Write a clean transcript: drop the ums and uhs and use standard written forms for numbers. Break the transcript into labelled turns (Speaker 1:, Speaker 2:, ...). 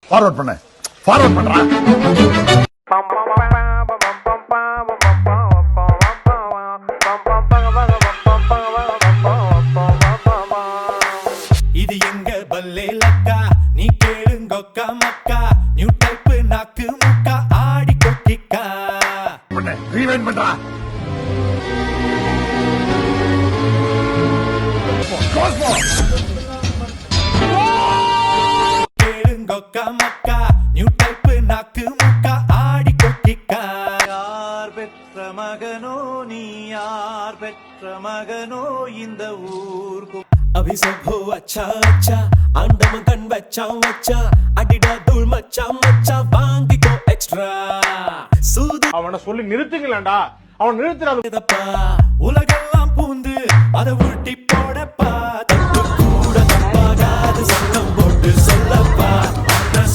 Speaker 1: Forward பண்ண forward பண்றா.
Speaker 2: இது எங்க பல்லே லக்கா நீ கேளுங்கொக்கா மக்கா நியூ டைப் நாக்கு முக்கா ஆடி கொக்கிக்கா
Speaker 1: பண்ண ரீவைண்ட் பண்றா.
Speaker 2: கேளுங்கொக்கா மக்கா நியூ டைப் நாக்கு முக்கா ஆடி கொக்கிக்கா. யார் பெற்ற மகனோ நீ யார் பெற்ற மகனோ இந்த ஊருக்கு அபிசம்போ அச்சா அச்சா ஆண்டவன் கண் வச்சான் வச்சா அடிடா தூள் மச்சான் மச்சான் வாங்கிக்கோ எக்ஸ்ட்ரா சூது
Speaker 3: அவனை சொல்லி நிறுத்துங்களேன்டா. அவன் நிறுத்துறாரு.
Speaker 2: உலகெல்லாம் பூந்து அதை உருட்டி